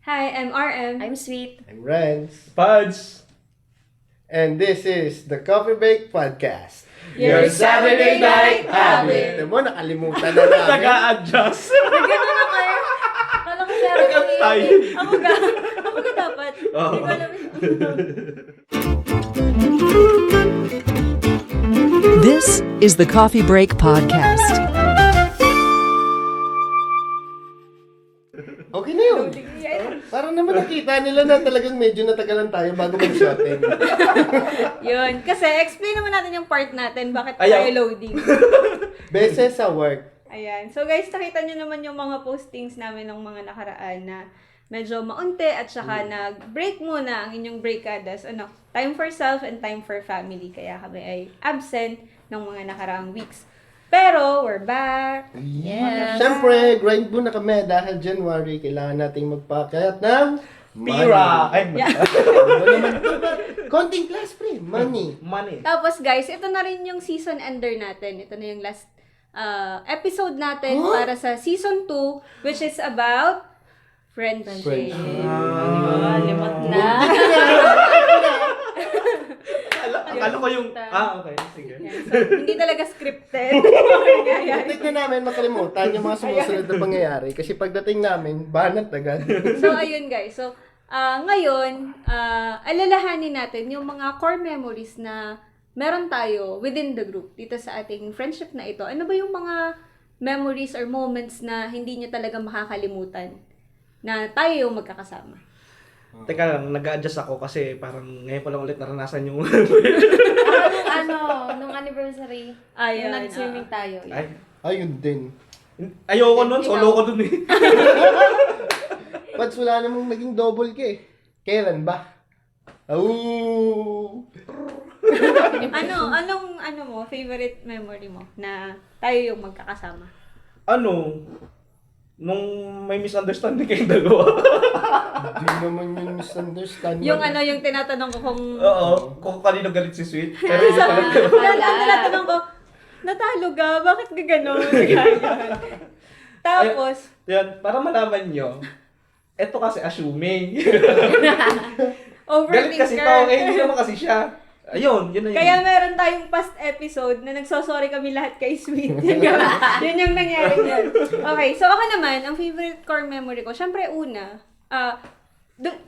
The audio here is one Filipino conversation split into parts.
Hi, I'm RM. I'm Sweet. I'm Renz. Pads! And this is the Coffee Break Podcast. Your Saturday night habit. Ito mo, nakalimutan na namin. Nag-a-adjust! Nagano na kayo? Kala ko siya Nag-antay. Ako ga dapat. Oo. Hindi ko alam This is the Coffee Break Podcast. Okay na yun. Parang naman nakita nila na talagang medyo natagalan tayo bago mag-shotting. Yun. Kasi explain naman natin yung part natin. Bakit Ayaw. tayo loading. Beses sa work. Ayan. So guys, nakita nyo naman yung mga postings namin ng mga nakaraan na medyo maunti at saka nag-break muna ang inyong breakadas. Time for self and time for family. Kaya kami ay absent ng mga nakaraang weeks. Pero, we're back. Yes. Siyempre, grind muna kami dahil January, kailangan nating magpakayat ng Pira! Ay, Yeah. Ano naman ito ba? Konting class pre, money. money. Tapos guys, ito na rin yung season ender natin. Ito na yung last episode natin para sa season 2, which is about friendship. Limot na. Akala ko yung... okay. Sige. Yan. So, hindi talaga scripted. Nangyayari. Tignan namin makalimutan yung mga sumusunod na pangyayari kasi pagdating namin, banat agad. So, ayun guys. So, ngayon, alalahanin natin yung mga core memories na meron tayo within the group dito sa ating friendship na ito. Ano ba yung mga memories or moments na hindi nyo talaga makakalimutan na tayo yung magkakasama? Teka lang, nag-a-adjust ako kasi parang ngayon pa lang ulit naranasan yung... Nung anniversary, Ayun, nung nag-swimming tayo. Ay, Ayun din. ayoko nun, solo ko dun eh. Pads, wala namang naging double ka eh. Kailan ba? Oh. Anong mo, favorite memory mo na tayo yung magkakasama? Nung may misunderstanding kayong dalawa. Hindi naman yung misunderstanding. Yung yung tinatanong ko kung... Oo, kung kanino galit si Sweet. Pero hindi pala. Tinatanong ko, natalo ka? Bakit ka gano'n? Tapos, Yan, para malaman nyo, eto kasi assuming. Galit kasi to, hindi naman kasi siya. Ayun, yun na yun. Kaya meron tayong past episode na nagsosorry kami lahat kay Sweet. Yun yung nangyari niyan. Okay, so ako naman, ang favorite core memory ko, syempre una,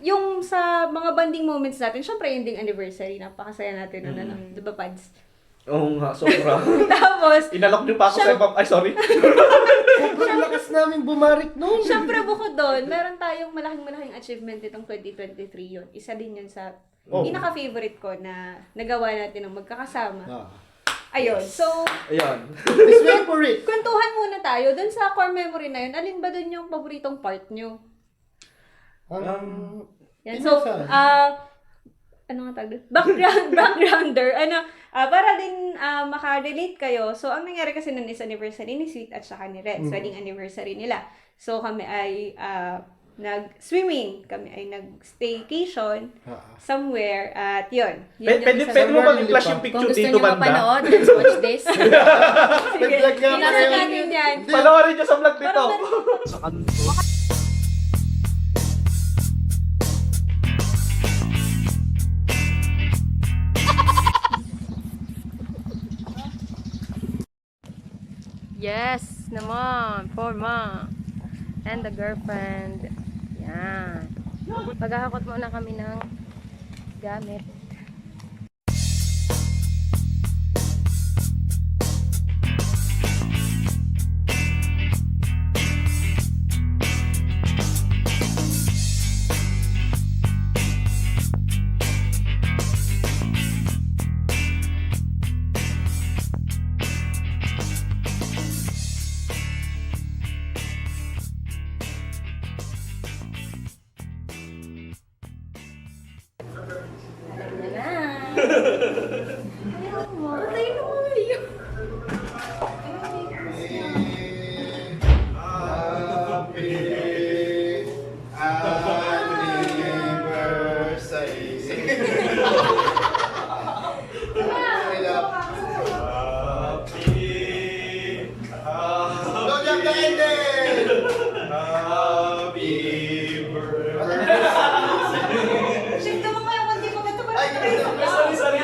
yung sa mga bonding moments natin, syempre yung ding anniversary, napakasaya natin, diba Pads? Oo nga, sobra. Tapos, Inalok niyo pa ako sa ibang, ay sorry. Sobrang lakas namin bumarik noon. syempre bukod doon, meron tayong malaking achievement itong 2023 yun. Isa din yun sa pinaka-favorite ko na nagawa natin ng magkakasama. Ayun, so, Ayun. Let's wait for it. kwentuhan muna tayo. Dun sa core memory na yun, alin ba dun yung paboritong part nyo? Yan. So, ano nga tawag doon? Backgrounder. Para din maka-relate kayo. So, ang nangyari kasi nun is anniversary ni Sweet at saka ni Red. Wedding anniversary nila. So, kami ay nag-swimming. Kami ay nag-staycation somewhere. At yun. Pwede mo bang i-flash yung Kung picture gusto dito nyo banda? mapanood, let's watch this. Sige. Nag-vlog nga Nasa kayo. natin yan. Panoorin nyo sa vlog dito. Yes, naman. For mom. And the girlfriend. Yan. Paghahakot muna kami ng gamit. Go jump the ending! Happy birthday! Shift naman kayo, konti pa ba ito? Ay, Sorry.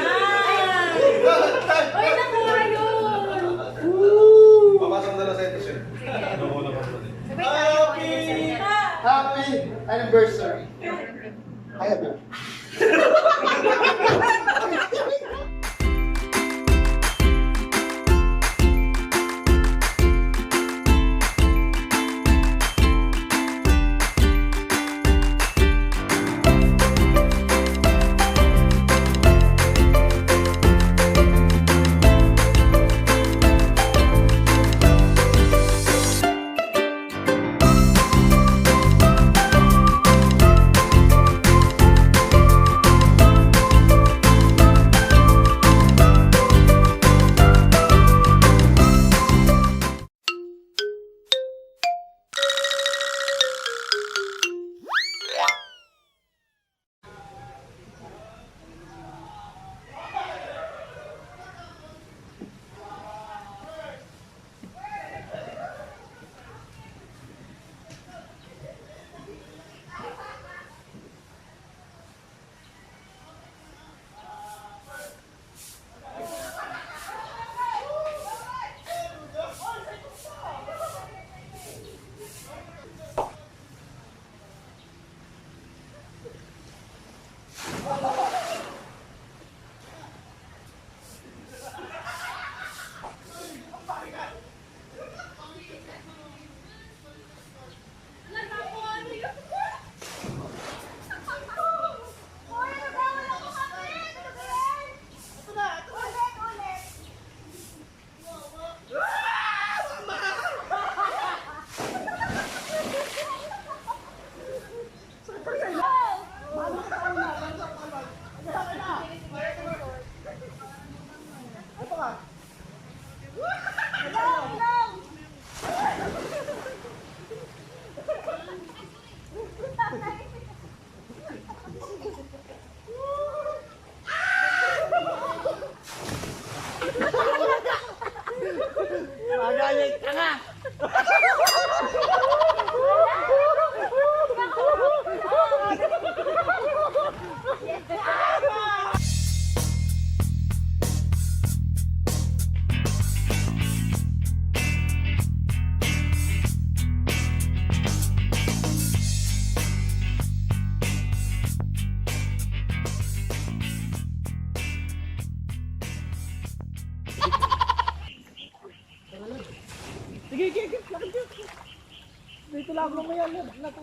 Ay, nakuha yun! Papasok na lang sa ito siya. Sabay tayo po, anniversary na. Happy anniversary. Happy.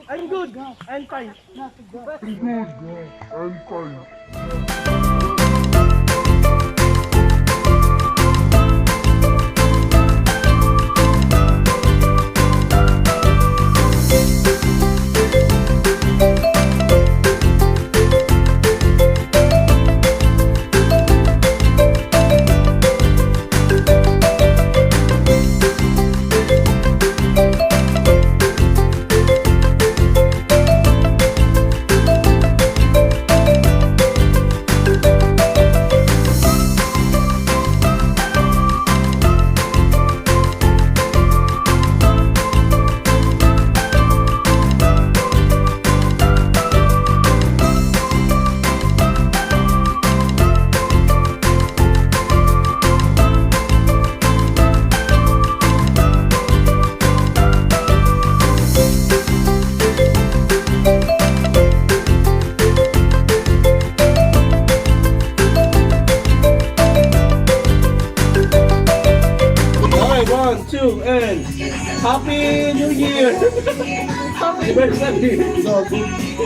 I'm good. I'm fine. Okay, 1, 2, and Happy New Year! Happy birthday!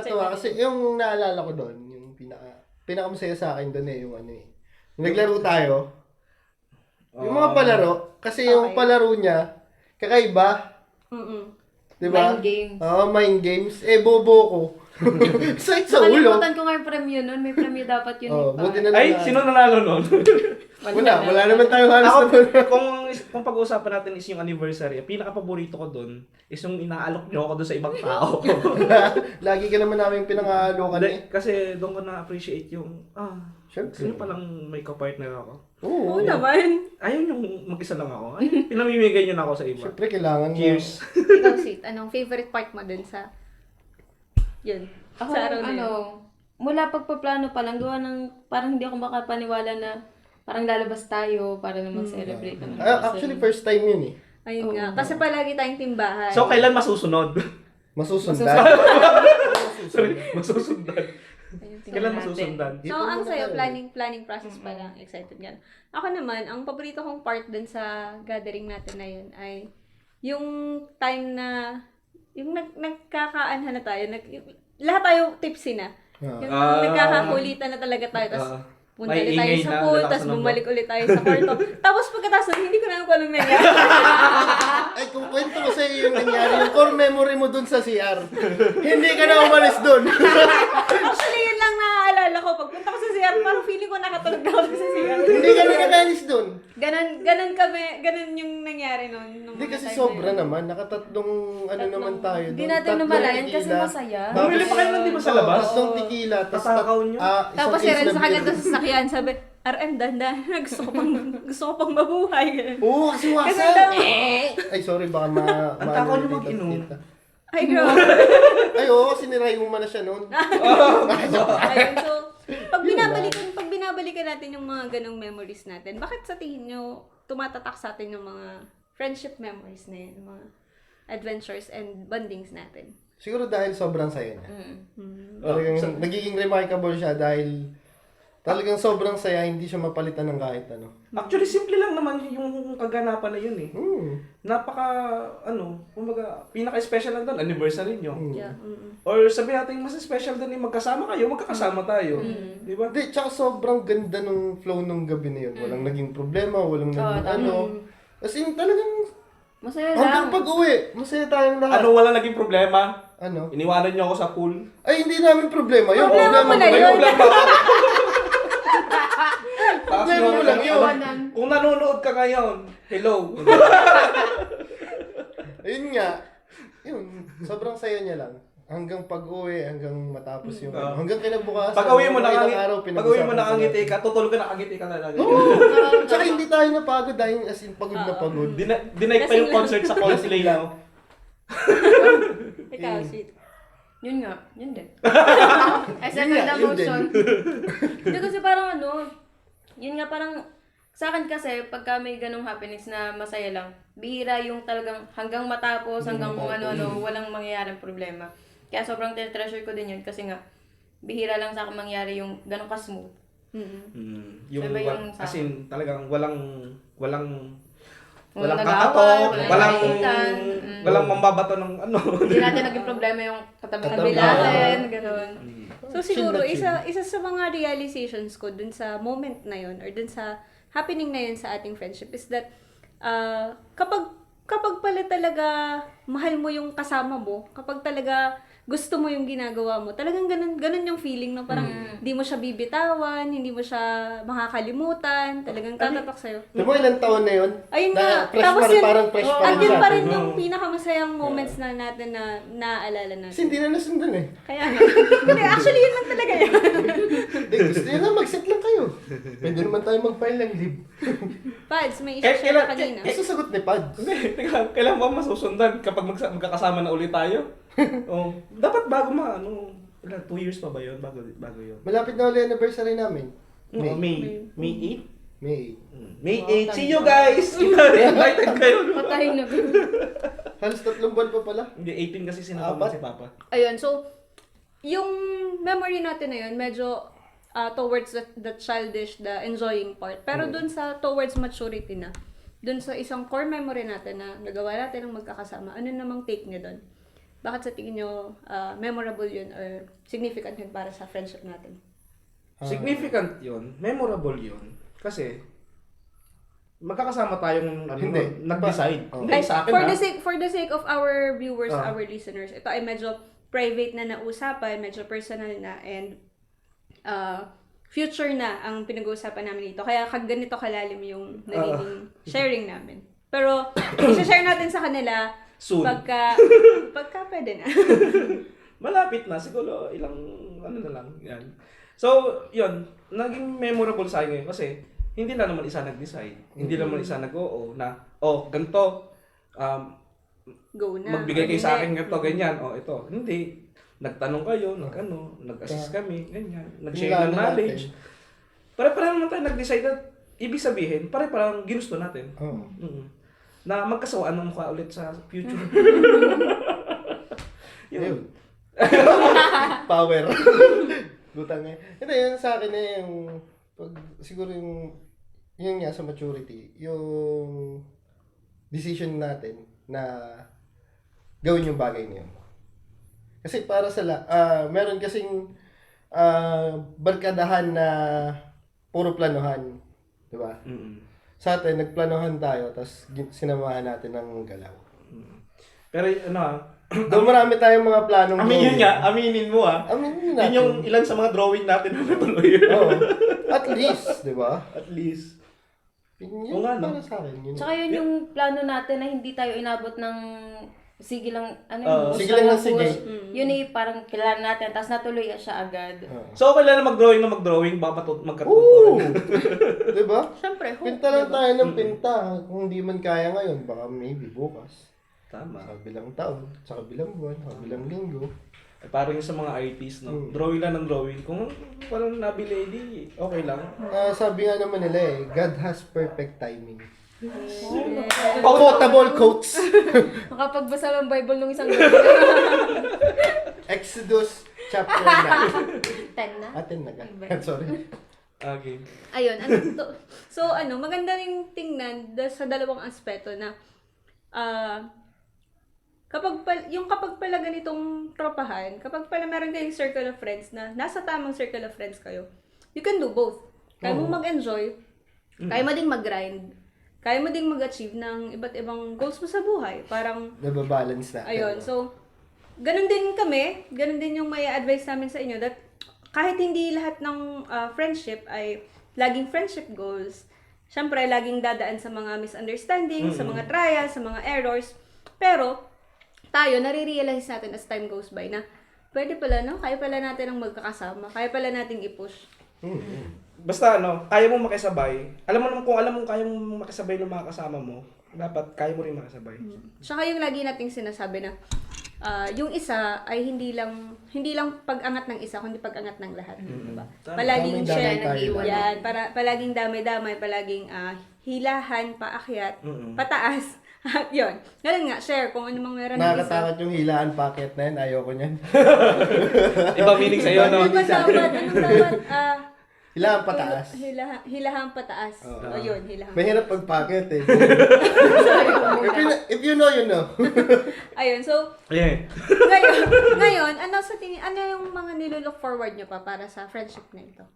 nakakatawa kasi yung naalala ko doon, yung pinakamasaya sa akin doon yung ano eh. Yung naglaro tayo. Yung mga palaro, kasi yung palaro niya, kakaiba. Diba? Mind games. Oo, mind games. Bobo ko. Sakit sa ulo. Nakalimutan ko nga yung premyo nun. May premyo dapat yun. Buti na lang. Ay, sino nanalo nun? Wala naman tayo halos Ako, na kung pag-uusapan natin is yung anniversary, ang pinaka-paborito ko doon is yung inaalok niyo ako doon sa ibang tao. Lagi ka naman namin pinangalokan eh. Kasi doon ko na-appreciate yung, Siyempre. sino palang may ka-partner ako. Oo. naman. Ayun yung mag-isa lang ako. Ay, pinamimigay niyo na ako sa iba. Siyempre, kailangan mo. Cheers. Ikaw, Sweet, anong favorite part mo dun sa... Yun. Ako, sa araw na yun? mula pagpaplano pa lang, gawa ng, parang hindi ako makapaniwala na parang lalabas tayo para na mag-celebrate. Actually, first time yun eh. Ayun nga. Kasi palagi tayong timbahan. So, kailan masusunod? Masusundan. Sorry, masusundan. Ayun, tingnan Kailan natin. masusundan? So, ang sayo, planning process pa lang. Excited yan. Ako naman, ang paborito kong part dun sa gathering natin na yun ay yung time na yung nagkakaanhan na tayo. Lahat tayo tipsy na. Yung nagkakakulitan na talaga tayo. Tapos, punta may ulit tayo ingay sa na, pool, lalakas tapos ng bumalik ulit tayo sa kwarto. Tapos pagkatapos nun, hindi ko na alam kung anong nangyari. Ay, kung kwento ko sa iyo yung nangyari, yung core memory mo dun sa CR. Hindi ka na umalis dun. Actually, yun lang naaalala ko. Pagpunta ko sa CR, parang feeling ko nakatulog na ako sa CR. Hindi ka na nakalis dun. Ganon yung nangyari nun. Hindi kasi sobra naman. Nakatatlong ano naman tayo. Hindi dun. natin Tatlong namalayan kasi tequila. masaya. Tapos, Bumili pa kayo nun, di ba, sa labas? Tatlong tequila. Tatakaw nyo? Tapos si Ren sa kanya doon sa sakyan, sabi, RM, dandan, gusto ko pang mabuhay. Oo, kasi Kasi wasa. daw, Ay, sorry, baka Ang takaw nyo mag-inom. ay grabe. Ay, oo, siniray mo man na siya noon. Ayun, so, pag binabalikan natin yung mga ganong memories natin, bakit sa tingin nyo tumatatak sa atin yung mga friendship memories na yun, yung mga adventures and bondings natin? Siguro dahil sobrang saya niya. Oh, Talagang nagiging remarkable siya dahil talagang sobrang saya, hindi siya mapalitan ng kahit ano. Actually, simple lang naman yung kaganapan na yun eh. Napaka, kumbaga, pinaka-special lang doon, anniversary nyo. Yeah. Or sabihin natin, mas special doon yung magkasama kayo, magkakasama tayo. Di ba? Hindi, tsaka sobrang ganda nung flow nung gabi na yun. Walang naging problema, walang naging ano. As in, talagang Masaya hanggang lang. pag-uwi, masaya tayong lahat. Ano, wala naging problema? Ano? Iniwanan nyo ako sa pool? Ay, hindi namin problema. Yung Problema mo na May yun. problema ako. Tapos Problema mo lang yun. Kung nanonood ka ngayon, hello. Ayun nga. Yun, sobrang saya niya lang. Hanggang pag-uwi, hanggang matapos yung hanggang kinabukasan. Pag-uwi mo mga ilang araw, nakangiti ka, tutulog ka nakangiti ka na lang. Tsaka hindi tayo napagod dahil as in pagod na pagod. Denied pa yung concert sa Coldplay lang. Ikaw, Sweet. Yun nga, yun din. As Yun a nga, yun din. emotion. Hindi kasi parang yun nga parang, sa akin kasi, pagka may ganong happenings na masaya lang, bihira yung talagang hanggang matapos, hanggang kung ano-ano, walang mangyayaring problema. Kaya sobrang treasure ko din yun kasi nga, bihira lang sa akin mangyari yung ganong ka-smooth. Yung, Iba yung as in, talagang walang Walang kakatok, nagawan, walang mambabato ng ano. Hindi natin naging problema yung katabi Katabi natin, gano'n. So siguro, isa sa mga realizations ko dun sa moment na yun or dun sa happening na yun sa ating friendship is that kapag pala talaga mahal mo yung kasama mo, kapag talaga gusto mo yung ginagawa mo, talagang ganun yung feeling na parang hindi mo siya bibitawan, hindi mo siya makakalimutan, talagang tatatak sa'yo. Alam mo ilang taon na yun? Ayun Na nga. fresh Tapos pa rin, yun, parang fresh pa rin at yun sa pa atin. rin yung pinakamasayang moments na natin na naaalala natin. Kasi hindi na nasundan eh. Kaya nga. Hindi, actually yun lang talaga yun. Gusto nyo na, mag-set lang kayo. Pwede naman tayo mag-file ng leave. Pads, may isi-share ka kanina. Ay, sasagot ni Pads. Hindi, kailan ba masusundan kapag magkakasama na ulit tayo? Dapat bago 2 years pa ba yun? Bago yun. Malapit na ulit anniversary namin. May 8? May May 8. See you guys! Invited kayo. Patay na. halos 3 buwan pa pala. Hindi, 18 kasi sinakaman si Papa. Ayun, so, yung memory natin na yun, medyo towards the childish, the enjoying part. Pero dun sa towards maturity na, dun sa isang core memory natin na nagawa natin ng magkakasama, ano namang take niya dun? bakit sa tingin nyo memorable yun or significant yun para sa friendship natin? Significant yun, memorable yun. Kasi, magkakasama tayong Hindi. nag-decide. Oh. Hindi, sa akin For the sake of our viewers, our listeners, ito ay medyo private na nausapan, medyo personal na, and future na ang pinag-uusapan namin dito. Kaya ganito kalalim yung nagiging sharing namin. Pero, i-share natin sa kanila Soon. pagka pwede na. Malapit na, siguro ilang, ano na lang, yan. So, yun, naging memorable sa akin ngayon kasi hindi lang naman isa nag-decide. Hindi lang naman isa nag-oo na, ganito, Go na. magbigay kayo Or sa hindi. akin ganito, ganyan, ito. Hindi. Nagtanong kayo, nag-assist kami, ganyan. Nag-share ng knowledge. Pare-pareho naman tayo nag-decide at ibig sabihin, pare-parang ginusto natin. Oo. Na magkasawaan ng mukha ulit sa future. Yun. Power. Butang eh. Ito yun sa akin eh, yung siguro yung nga sa maturity, yung decision natin na gawin yung bagay na yun. Kasi para sa meron kasing barkadahan na puro planuhan, di ba? Sa atin, nagplanuhan tayo, tapos sinamahan natin ng galaw. Pero Doon marami tayong mga planong aminin mo Aminin Yun natin. yung ilan sa mga drawing natin na natuloy. Oo. At least, di ba? At least. Yun Oo nga, no? para sa akin. Yun. Tsaka yun yung plano natin na hindi tayo inabot ng sige lang, sige lang ng sige. Yun eh, parang kailangan natin, tapos natuloy siya agad. So, okay lang na mag-drawing, baka Oo! magkatutunan. Di ba? Siyempre, Pinta lang tayo ng pinta. Kung hindi man kaya ngayon, baka maybe bukas. Tama. Sa kabilang taon, sa kabilang buwan, sa kabilang linggo. Parang yung sa mga artists, no? Drawing lang ng drawing. Kung walang nabili, di okay lang. Sabi nga naman nila eh, God has perfect timing. Quotable quotes. Makapagbasa ng Bible nung isang gabi. Exodus chapter 9. 10 na? Atin na ka. Sorry. Okay. Ayun, so maganda ring tingnan sa dalawang aspeto na kapag pala ganitong tropahan, kapag pala meron kayong circle of friends na nasa tamang circle of friends kayo, you can do both. Kaya mo mag-enjoy, kaya mo ding mag-grind, kaya mo ding mag-achieve ng iba't ibang goals mo sa buhay. Parang, Nababalance natin. ayun, so, ganun din kami, ganun din yung may advice namin sa inyo that kahit hindi lahat ng friendship ay laging friendship goals, syempre, laging dadaan sa mga misunderstandings, sa mga trials, sa mga errors, pero, tayo, nare-realize natin as time goes by na pwede pala, no? Kaya pala natin ang magkakasama. Kaya pala nating i-push. Basta kaya mo makisabay. Alam mo kung kaya mo makisabay ng mga kasama mo, dapat kaya mo rin makisabay. Tsaka yung lagi nating sinasabi na yung isa ay hindi lang pag-angat ng isa, kundi pag-angat ng lahat. Diba? Palaging Damay-damay share. tayo. Yan, palaging damay-damay, palaging hilahan, paakyat, pataas. Yun. Ganun nga, share kung ano mang meron ng isa. Nakakatakot yung hilaan packet na yan. Ayoko niyan. Iba meaning sa'yo, no? Ano ba dapat? Anong dapat? Hilaan pataas. Hilahan pataas. O yun, hilahan. Mahirap pag packet eh. if you know, you know. Ayun, so, Yeah. ngayon, ano yung mga nilook forward nyo pa para sa friendship na ito?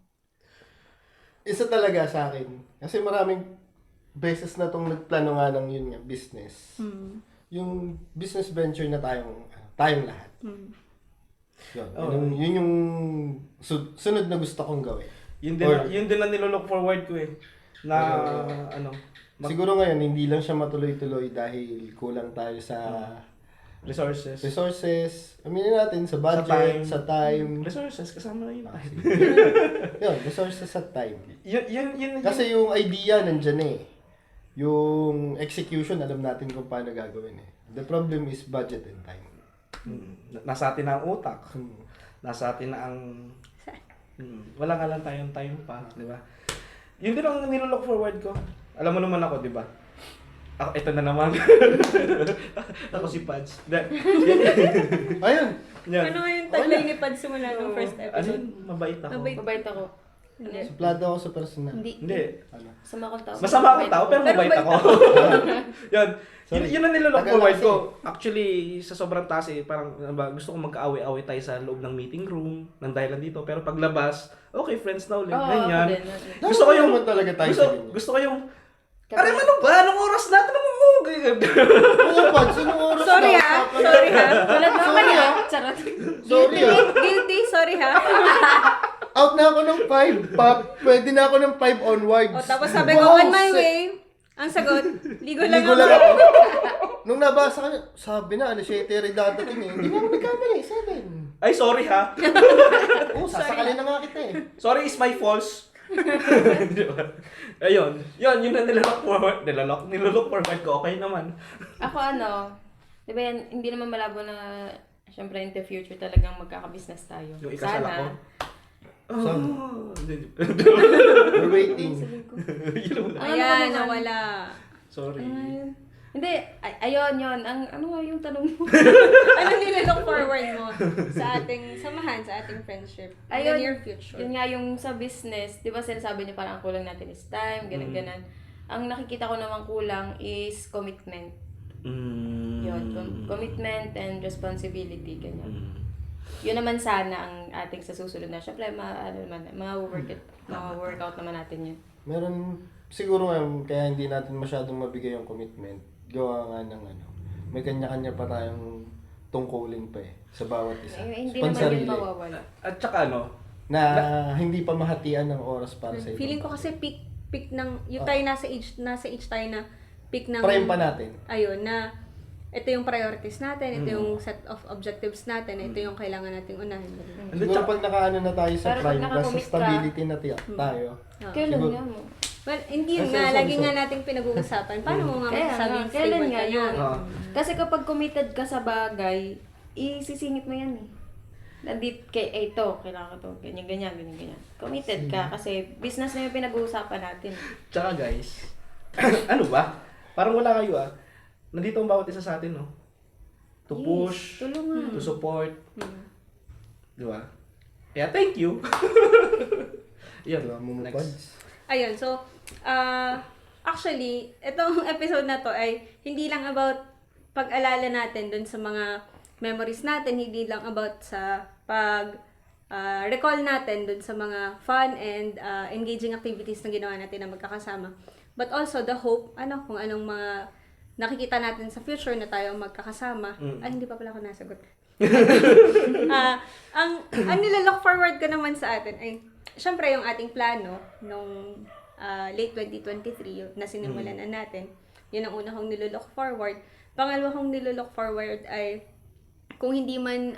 Isa talaga sa akin. Kasi maraming beses na itong nagplano nga ng yun nga, business. Yung business venture na tayong lahat. Yun yung sunod na gusto kong gawin. Yun din na nilolook forward ko eh. Na Siguro ngayon, hindi lang siya matuloy-tuloy dahil kulang tayo sa resources. Aminin natin, sa budget, sa time. Resources, kasama na yun. Yun, resources at time. Yun. Kasi yung idea nandyan eh. Yung execution, alam natin kung paano gagawin eh. The problem is budget and time. Nasa atin na ang utak. Nasa atin na ang... wala nga lang tayong time pa, di ba? Yun din ang nilolook forward ko. Alam mo naman ako, di ba? Ako, ito na naman. Ako si Pads. Ayun! Yan. Ano nga yung tagline ni Pad simula ng first Ano episode? yun? Mabait ako. Mabait. Mabait ako. Hindi. Suplado ako sa personal. Hindi. Hindi. Ano? Masama akong tao. Masama akong tao, pero Pero mabait mabait ako. Yun. Sorry. Yun ang nilolook Tagal forward kasi. ko. Actually, sa sobrang taas parang ano ba, gusto ko magkaaway-away tayo sa loob ng meeting room, ng dahilan dito. Pero paglabas, okay, friends na ulit. Oo, Ganyan. ako din. Gusto ko yung, naman talaga tayo gusto, sa ganyan. gusto ko yung, aray, ano ba? Anong oras natin? Oo, ganyan. Oo, Pads, anong oras Sorry na? ha. Sorry ha. Tulad mo Sorry, kaya. ah. Charot. Sorry ah. Guilty. Sorry ha. Out na ako ng 5, Pop. Pwede na ako ng 5 onwards. O tapos sabi ko, on my way. Ang sagot, ligo lang Ligo ako. lang ako. Nung nabasa ka, sabi na, 7 rin dadating eh. Hindi na ako nagkamali, 7. Ay, sorry ha. Oo, sasakalin na nga kita eh. Sorry is my fault. Ayun. Yun ang nilolook forward ko. Okay naman. Ako di ba yan, hindi naman malabo na, syempre in the future talagang magkaka-business tayo. Yung ikasal ako. Oh. We're waiting. Ayan, nawala. Sorry. Hindi, ayun yun. Ano nga yung tanong mo? Anong nililook forward mo sa ating samahan, sa ating friendship in the near future? Yun nga yung sa business, di ba sinasabi niya parang ang kulang natin is time, ganun-ganan. Ang nakikita ko naman kulang is commitment. Yun, commitment and responsibility, ganyan. Yun naman sana ang ating sa susunod na. Siyempre, ma-workout naman natin yun. Meron, siguro nga, kaya hindi natin masyadong mabigay yung commitment. Gawa nga ng may kanya-kanya pa tayong tungkulin pa eh, sa bawat isa. Hindi Sa naman pansarili. yun mawawala. At saka Na hindi pa mahatian ng oras para sa ibang Feeling ko kasi peak ng, yung tayo nasa age tayo na peak ng... prime pa natin. Ayun, na ito yung priorities natin, ito yung set of objectives natin, ito yung kailangan nating unahin. Siguro pag nakaano na tayo sa Pero pag prime, plus sa nakakommit ka- stability na tayo. Kailan Siguro- nga mo? Well, hindi Ay, nga, sorry, lagi sorry. nga nating pinag-uusapan. Paano mo nga Kaya masasabing nga, kailan stable nga ka yun? na? Kasi kapag committed ka sa bagay, isisingit mo yan eh. Nandit kay ito, kailangan ko to, ganyan. Committed ka kasi business na yung pinag-uusapan natin. Tsaka guys, ano ba? Parang wala kayo Nandito ang bawat isa sa atin, no? To push, Tulungan. to support. Di ba? Kaya thank you. Yun, Diba, next. mumupads. Ayun, so, actually, itong episode na to ay hindi lang about pag-alala natin dun sa mga memories natin, hindi lang about sa recall natin dun sa mga fun and engaging activities na ginawa natin na magkakasama. But also the hope, kung anong mga nakikita natin sa future na tayo magkakasama. Ay, hindi pa pala ako nasagot. Ang nilalook forward ko naman sa atin ay, syempre yung ating plano nung late 2023 na sinimulan na natin. Yun ang una kong nilolook forward. Pangalawa kong nilolook forward ay kung hindi man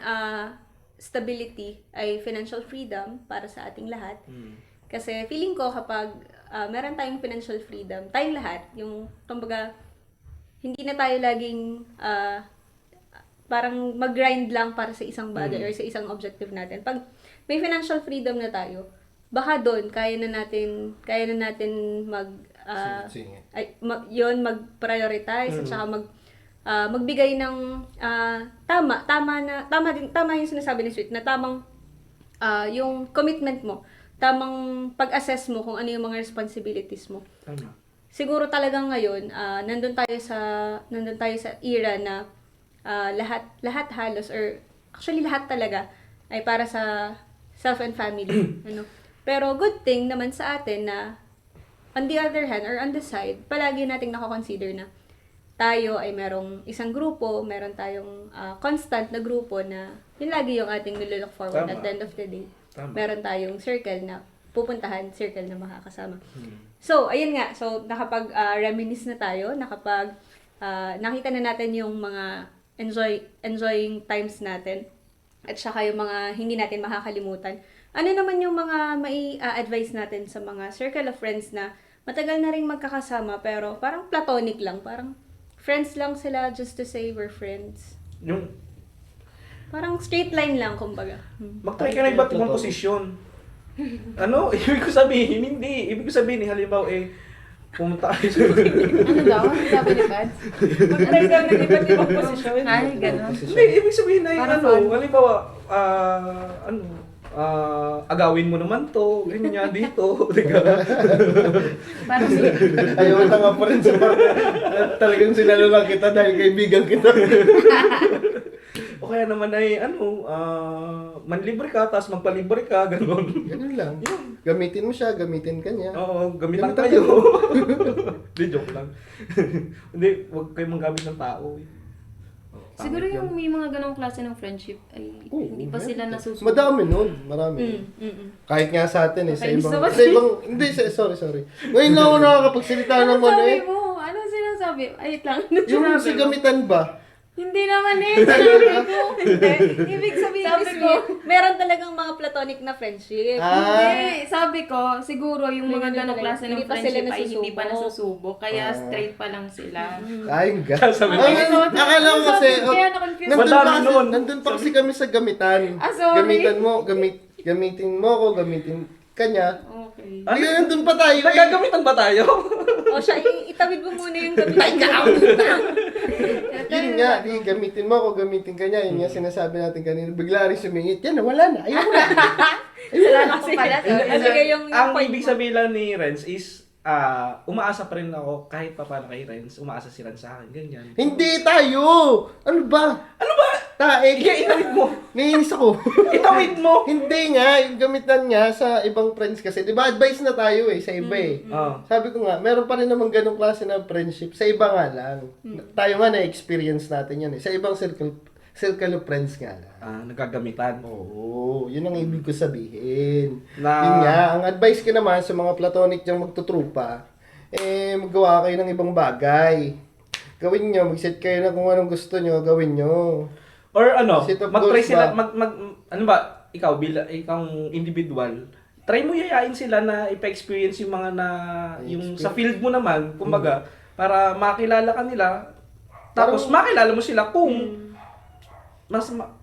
stability ay financial freedom para sa ating lahat. Kasi feeling ko kapag meron tayong financial freedom, tayong lahat, yung kumbaga hindi na tayo laging parang mag-grind lang para sa isang bagay or sa isang objective natin. Pag may financial freedom na tayo, baka doon kaya na natin mag-prioritize at saka magbigay ng tama yung sinasabi ni Sweet na tamang yung commitment mo, tamang pag-assess mo kung ano yung mga responsibilities mo. Tama. Siguro talagang ngayon, nandun tayo sa era na lahat halos or actually lahat talaga ay para sa self and family. Pero good thing naman sa atin na on the other hand or on the side, palagi nating nako-consider na tayo ay merong isang grupo, meron tayong constant na grupo na yun lagi yung ating nilook forward Tama. at the end of the day. Tama. Meron tayong circle na pupuntahan, circle na makakasama. So, ayun nga. So, nakapag-reminisce na tayo, nakita na natin yung mga enjoying times natin at saka yung mga hindi natin makakalimutan. Ano naman yung mga mai-advise natin sa mga circle of friends na matagal na rin magkakasama pero parang platonic lang, parang friends lang sila just to say we're friends. Yung, Parang straight line lang, kumbaga. mag-try ka na iba't ibang posisyon. Ibig ko sabihin, hindi. Ibig ko sabihin, halimbawa, pumunta kayo sa... Ano daw? Sabi ni Pads? Mag-try ka ng iba't ibang posisyon. Ay, gano'n. Hindi, ibig sabihin na yung Para fun. halimbawa, agawin mo naman to, ganyan dito, di ba? Parang Ayaw na nga pa rin sa talagang sinalo lang kita dahil kaibigan kita. O kaya naman ay, manlibre ka, tapos magpalibre ka, gano'n. Ganun lang. Gamitin mo siya, gamitin ka niya. Oo, gamitan Gamitan kayo. Hindi, joke lang. Hindi, huwag kayo manggamit ng tao. siguro yung may mga ganong klase ng friendship ay hindi pa sila nasusunod. Madami nun, marami. Kahit nga sa atin sa ibang, hindi, sorry. Ngayon lang ako nakakapagsalita ng ano Sabi mo, ano sinasabi? Ay, lang. Yung si gamitan ba? Hindi naman sinabi ko. Hindi. Ibig sabihin, Sabi Miss ko, Lee, meron talagang mga platonic na friendship. Hindi, sabi ko, siguro yung mga Hindi ganong talaga. klase ng Hindi pa sila friendship ay hindi pa nasusubok. nasusubok. Kaya straight pa lang sila. Ayun ka. Sabi ko, Akala ko kasi, Kaya na-confuse nandun Madami pa kasi, nun. nandun pa kasi kami sa gamitan. sorry. Gamitin mo ako, gamitin ka niya. Okay. Hindi nandun pa tayo. nagagamitan ba tayo? O siya, itawid mo muna yung gamitin. Yun nga, gamitin mo ako, gamitin ka niya. Yun nga sinasabi natin kanina. Bigla rin sumingit. Yan, wala na. Ayoko na. Salamat ko pala. Sige, yung Ang point ibig mo. sabihin lang ni Renz is, umaasa pa rin ako, kahit pa paano kay Renz, umaasa si Renz sa akin, ganyan. Hindi tayo! Ano ba? Ano ba? Tae. Itawid mo! Naiinis ako. Itawid mo! Hindi nga, yung gamitan niya sa ibang friends kasi. Di ba, advice na tayo sa iba Oh. Sabi ko nga, meron pa rin naman ganong klase ng friendship. Sa iba nga lang. Tayo nga na-experience natin yan Sa ibang circle of friends nga lang. Nagagamitan. Oo, yun ang ibig ko sabihin. Na- Yun nga, ang advice ko naman sa mga platonic diyang magtutrupa, magawa kayo ng ibang bagay. Gawin nyo, mag-set kayo na kung anong gusto nyo, gawin nyo. Or ano, Set of mag-try goals sila, ba? ano ba, ikaw, ikaw individual, try mo yayain sila na ipa-experience yung mga yung sa field mo naman, kumbaga, para makilala ka nila, tapos makilala mo sila kung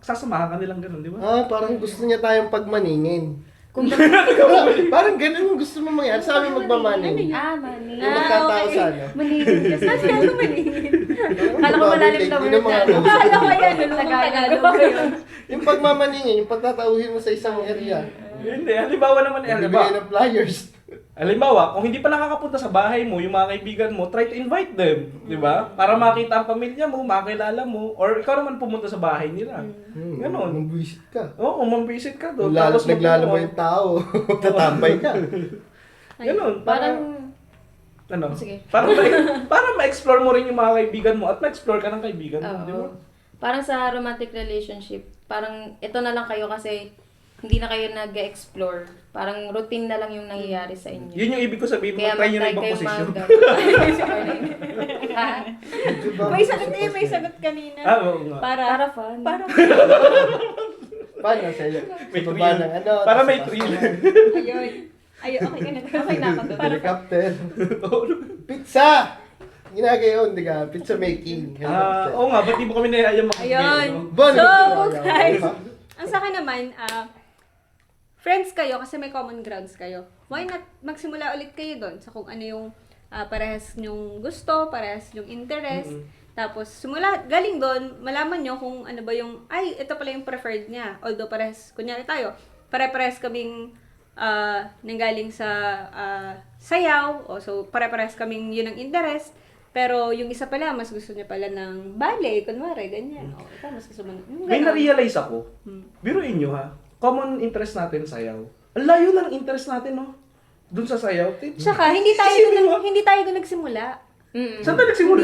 sasamahan ka nilang ganun, di ba? Parang gusto niya tayong pagmaningin. Parang ganun yung gusto mo mangyari. Sa amin magmamaning. Mani. Yung magkatao okay. sana. Maningin kasi. Kasi ano maningin? Kala ko malalim na Yun ang mga word. Akala ko yan, ano Tagalog. Yung pagmamaningin, yung pagtatauhin mo sa isang area. Hindi, halimbawa naman, Bibigay ng flyers. halimbawa, kung hindi pa nakakapunta sa bahay mo, yung mga kaibigan mo, try to invite them, di ba? Para makita ang pamilya mo, makilala mo, or ikaw naman pumunta sa bahay nila. Ganon. Mag-visit ka. Oo, mambisit ka doon. Lalo naglalaba yung tao. Tatambay ka. Ganon. Parang, Ano? Sige. Para ma-explore mo rin yung mga kaibigan mo at ma-explore ka ng kaibigan mo, di ba? parang sa romantic relationship, parang ito na lang kayo kasi hindi na kayo nag-explore. Parang routine na lang yung nangyayari sa inyo. Yun yung ibig ko sabihin mo, Kaya try nyo na ibang mag-try posisyon. May sagot may sagot kanina. Oo nga. Para fun. Para Paano sa'yo? May Sa thrill. baba ng ano? Para tas may sa thrill. ayun. Ayun, okay ka na. Okay na ako doon. Helicopter. Pizza! Ginagayon, di ka? Pizza making. Oo nga, ba't di mo kami nahihayang makikita? Ayun. Bon, So, ito, guys, ano? ang sa akin naman, friends kayo kasi may common grounds kayo. Why not magsimula ulit kayo doon sa kung ano yung parehas nyong gusto, parehas nyong interest. Tapos, galing doon, malaman nyo kung ano ba yung, ay, ito pala yung preferred niya. Although parehas, kunyari tayo, pare-parehas kaming nanggaling sa sayaw, o so pare-parehas kaming yun ang interest. Pero yung isa pala, mas gusto niya pala ng ballet, kunwari, ganyan. O, ikaw, mas gusto mo yung May ganon. na-realize ako. Biruin nyo ha, common interest natin sayaw. Ang layo na ng interest natin, no? Doon sa sayaw. Tsaka, hindi tayo doon nagsimula. Saan tayo nagsimula?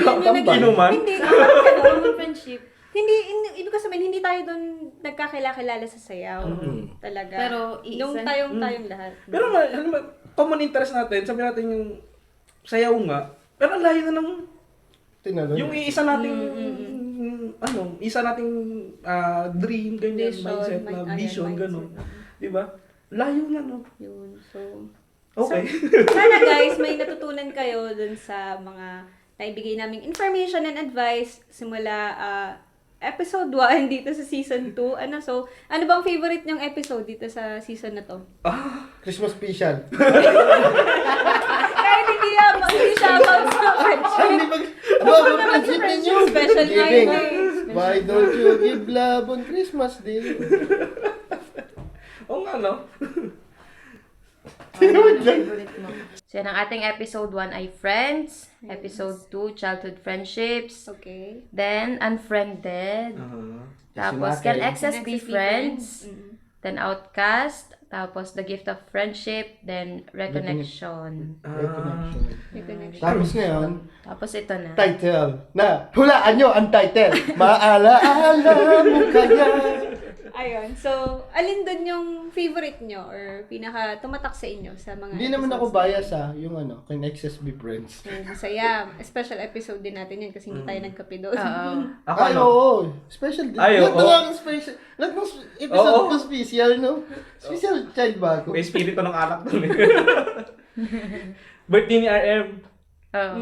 Inuman? Hindi, Common friendship. ibig ko sabihin, hindi tayo doon nagkakilala sa sayaw. Talaga. Pero, Nung iisa. tayong lahat. Pero common interest natin, sabi natin yung sayaw nga, pero ang layo na ng Tinalo yung niya. isa nating isa nating dream, ganyan, mindset na vision, gano'n. Di ba? Layo na, no? Yun, so... Okay. Sana guys, may natutunan kayo dun sa mga naibigay naming information and advice simula episode 1 dito sa season 2. Ano bang favorite nyong episode dito sa season na to? Christmas special. Kahit hindi siya about sa friendship. Hindi pag... About the friendship ninyo. Special nga Giving. yun eh. Why don't you give love on Christmas Day? Oo nga, no? Ano yung favorite mo? So, yan ang ating episode 1 ay Friends. Episode 2, Childhood Friendships. Okay. Then, Unfriended. Tapos, Kasi Can natin. Exes Be Friends? Mm. Then, Outcast. Tapos, The Gift of Friendship. Then, Reconnection. Reconnection. Reconnection. Tapos ngayon, Tapos, ito na. title na hulaan nyo ang title. Maalaala mo kaya. Ayun. So, alin dun yung favorite nyo or pinaka tumatak sa inyo sa mga Hindi naman ako episodes bias yung Can Exes Be Friends. natin? Masaya. Special episode din natin yun kasi hindi tayo nagkape doon. Oo. Ako, Ay, ano? oo. Special din. Ay, Lahat oo. ng aking special. Lahat ng episode Oo. ko special, no? Special child ba ako? May espiritu ng alak doon eh. Birthday ni RM. Oo.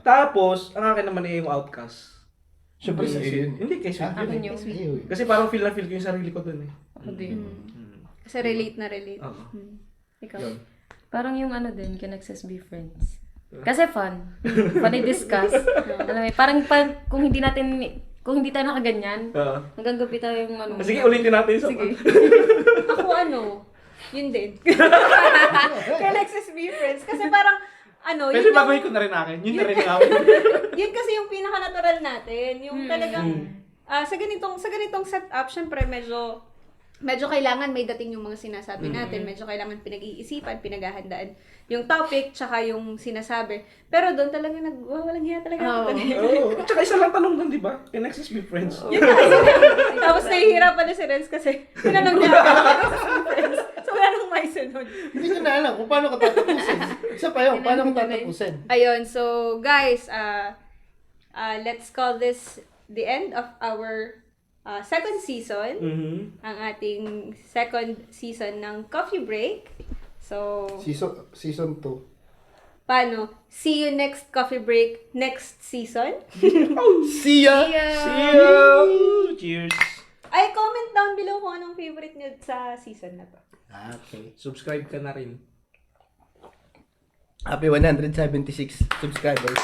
Tapos, ang akin naman ay yung Outcast. Siyempre Kasi, sa'yo yun. Hindi, kay Sweet Akin yun. yung... Kasi parang feel na feel ko yung sarili ko doon eh. Ako din. Kasi relate na relate. Oo. Ikaw. Yun. Parang yung ano din, Can Exes Be Friends? Kasi fun. Fun i-discuss. Alam mo, parang kung hindi tayo nakaganyan, Oo. hanggang gabi tayo yung ano. Sige, ulitin natin sa Sige. Ako yun din. Can Exes Be Friends? Kasi parang, Pwede baguhin ko na rin akin. Yun na rin yung akin. yun kasi yung pinaka-natural natin. Yung talagang, sa ganitong setup, syempre medyo kailangan may dating yung mga sinasabi natin. Medyo kailangan pinag-iisipan, pinaghahandaan yung topic, tsaka yung sinasabi. Pero doon talaga walang hiya talaga. Oo. Oo. At saka isa lang tanong doon, di ba? Can Exes Be Friends? Yun na. Tapos nahihirapan na si Renz kasi tinanong niya friends. So wala nang maisunod. Hindi ko na alam kung paano ko tatapusin. Isa pa yun, paano ko tatapusin. Ayun, so guys, let's call this the end of our second season. Ang ating second season ng Coffee Break. So, Season 2. paano? See you next Coffee Break next season. See ya! See you! Cheers! Ay, comment down below kung anong favorite niyo sa season na to. Okay. Subscribe ka na rin. Happy 176 subscribers.